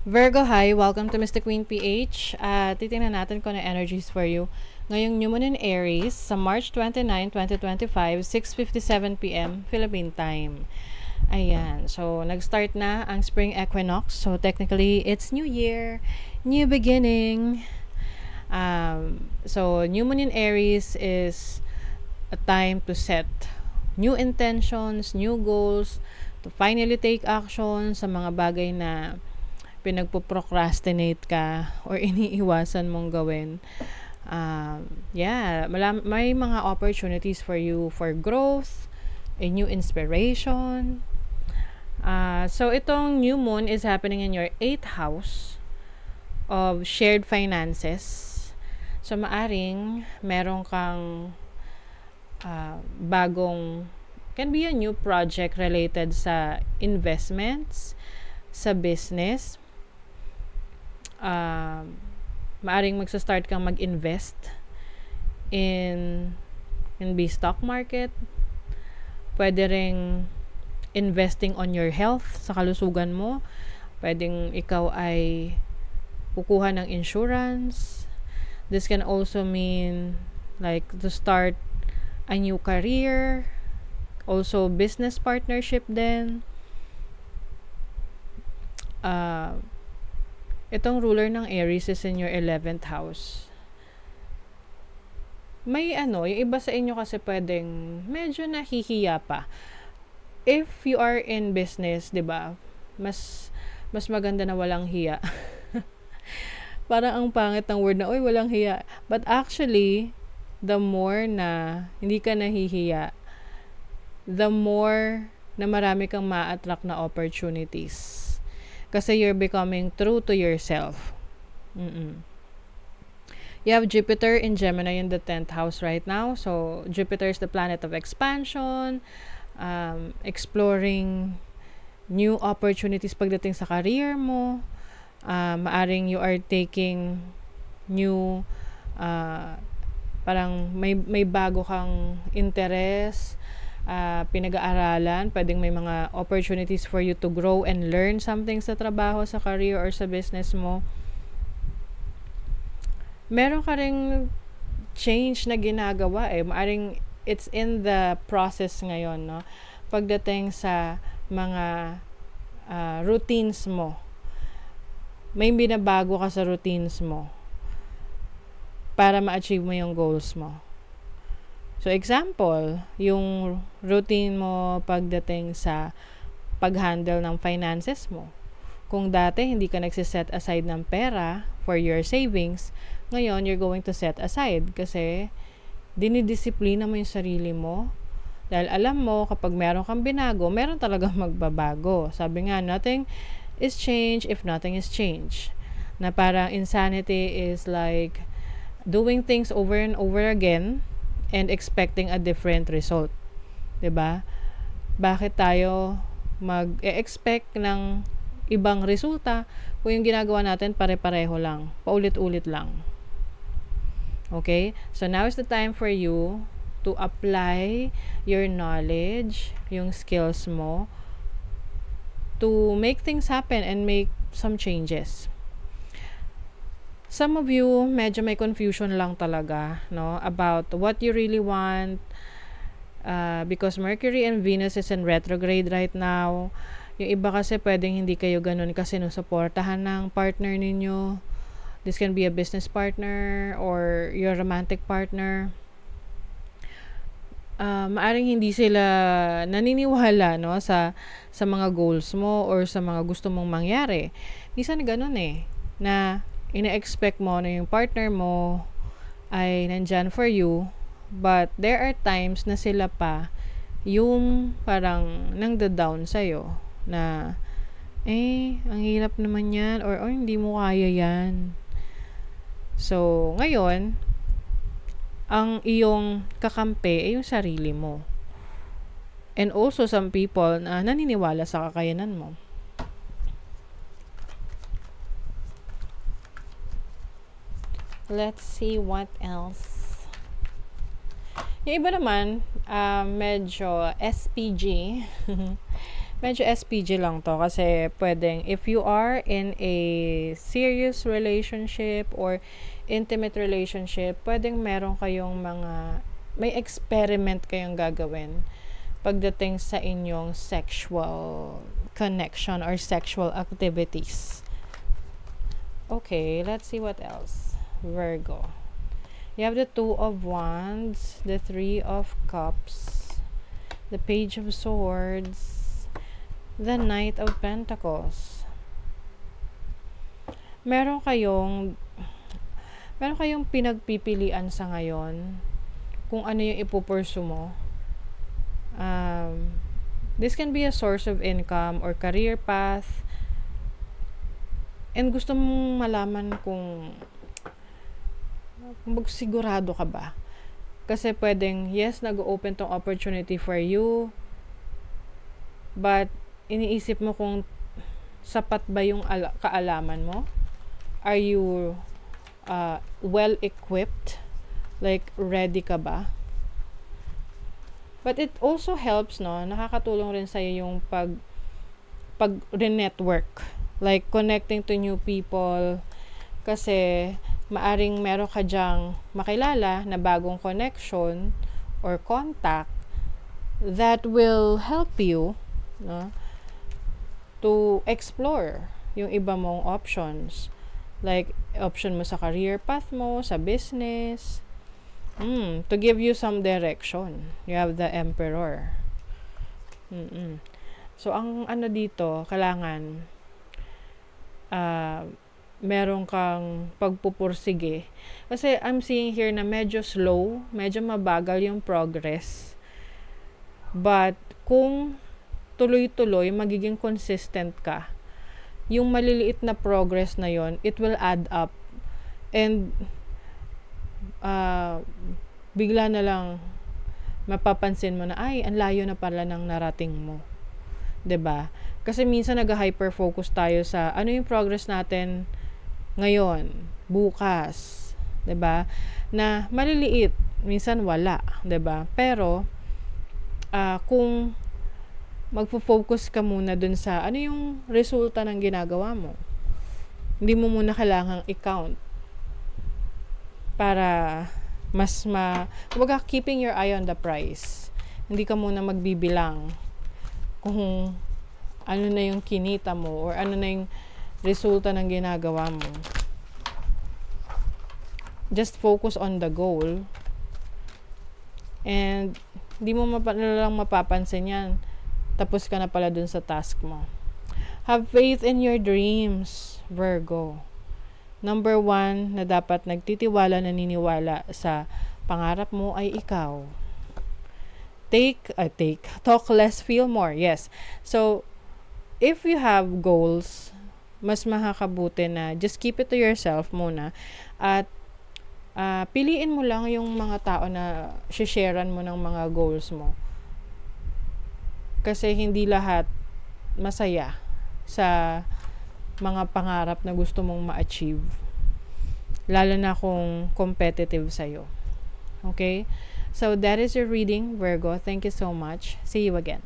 Virgo, hi! Welcome to Mr. Queen PH. Titingnan natin kung ano energies for you. Ngayong new moon in Aries, sa March 29, 2025, 6:57 p.m. Philippine time. Ayan. So, nag-start na ang spring equinox. So, technically, it's new year, new beginning. So, new moon in Aries is a time to set new intentions, new goals, to finally take action sa mga bagay na pinagpo-procrastinate ka or iniiwasan mong gawin. May mga opportunities for you for growth, a new inspiration. So itong new moon is happening in your 8th house of shared finances. So maaring meron kang bagong, can be a new project related sa investments, sa business. Maaring magsa-start kang mag-invest in the stock market. Pwede ring investing on your health, sa kalusugan mo. Pwedeng ikaw ay kukuha ng insurance. This can also mean like to start a new career, also business partnership din. Itong ruler ng Aries is in your 11th house. May yung iba sa inyo kasi pwedeng medyo nahihiya pa. If you are in business, 'di ba? Mas maganda na walang hiya. Parang ang pangit ng word na, oy, walang hiya. But actually, the more na hindi ka nahihiya, the more na marami kang ma-attract na opportunities. Kasi you're becoming true to yourself. You have Jupiter in Gemini in the 10th house right now. So, Jupiter is the planet of expansion, exploring new opportunities pagdating sa career mo. Maaring you are taking new, parang may bago kang interest, pinag-aaralan. Pwedeng may mga opportunities for you to grow and learn something sa trabaho, sa career, or sa business mo. Meron ka ring change na ginagawa Maaring it's in the process ngayon, no? Pagdating sa mga routines mo. May binabago ka sa routines mo para ma-achieve mo yung goals mo. So, example, yung routine mo pagdating sa pag-handle ng finances mo. Kung dati hindi ka nagsiset aside ng pera for your savings, ngayon you're going to set aside kasi dinidisiplina mo yung sarili mo. Dahil alam mo, kapag meron kang binago, meron talagang magbabago. Sabi nga, nothing is change if nothing is change. Na parang insanity is like doing things over and over again and expecting a different result. 'Di ba? Bakit tayo mag-expect ng ibang resulta kung yung ginagawa natin pare-pareho lang, paulit-ulit lang? Okay? So now is the time for you to apply your knowledge, yung skills mo, to make things happen and make some changes. Some of you, medyo may confusion lang talaga, no, about what you really want, because Mercury and Venus is in retrograde right now. Yung iba kasi pwedeng hindi kayo ganun kasi sinusuportahan ng partner ninyo. This can be a business partner or your romantic partner. Maaring hindi sila naniniwala, no, sa mga goals mo or sa mga gusto mong mangyari. Minsan ganun na ina-expect mo na yung partner mo ay nandyan for you, but there are times na sila pa yung parang nangda-down sa'yo na ang hirap naman yan or hindi mo kaya yan. So, ngayon, ang iyong kakampi ay yung sarili mo. And also some people na naniniwala sa kakayanan mo. Let's see what else. Yung iba naman, medyo SPG. medyo SPG lang to kasi pwedeng if you are in a serious relationship or intimate relationship, pwedeng meron kayong may experiment kayong gagawin pagdating sa inyong sexual connection or sexual activities. Okay, let's see what else. Virgo. You have the Two of Wands, the Three of Cups, the Page of Swords, the Knight of Pentacles. Meron kayong pinagpipilian sa ngayon kung ano yung ipupursu mo. This can be a source of income or career path. And gusto mong malaman kung sigurado ka ba. Kasi pwedeng, yes, nag-open tong opportunity for you, but iniisip mo kung sapat ba yung kaalaman mo? Are you well-equipped? Like, ready ka ba? But it also helps, no? Nakakatulong rin sa'yo yung pag-re-network. Like, connecting to new people. Kasi, maaring meron ka dyang makilala na bagong connection or contact that will help you, no, to explore yung iba mong options. Like, option mo sa career path mo, sa business, to give you some direction. You have the Emperor. So, ang ano dito, kailangan meron kang pagpupursige. Kasi I'm seeing here na medyo slow, medyo mabagal yung progress. But kung tuloy-tuloy, magiging consistent ka, yung maliliit na progress na yon, it will add up. And bigla na lang mapapansin mo na, ay, ang layo na pala ng narating mo. 'Di ba? Kasi minsan nag-hyper-focus tayo sa ano yung progress natin ngayon, bukas, 'di ba? Na maliliit, minsan wala, 'di ba? Pero kung magfo-focus ka muna dun sa ano yung resulta ng ginagawa mo, hindi mo muna kailangang i-count para kumbaga, keeping your eye on the prize. Hindi ka muna magbibilang kung ano na yung kinita mo or ano na yung resulta ng ginagawa mo. Just focus on the goal. And hindi mo lang mapapansin yan. Tapos ka na pala dun sa task mo. Have faith in your dreams, Virgo. Number 1 na dapat naniniwala sa pangarap mo ay ikaw. Talk less, feel more. Yes. So, if you have goals, mas makakabuti na just keep it to yourself muna. At piliin mo lang yung mga tao na sharean mo ng mga goals mo. Kasi hindi lahat masaya sa mga pangarap na gusto mong ma-achieve. Lalo na kung competitive sa'yo. Okay? So, that is your reading, Virgo. Thank you so much. See you again.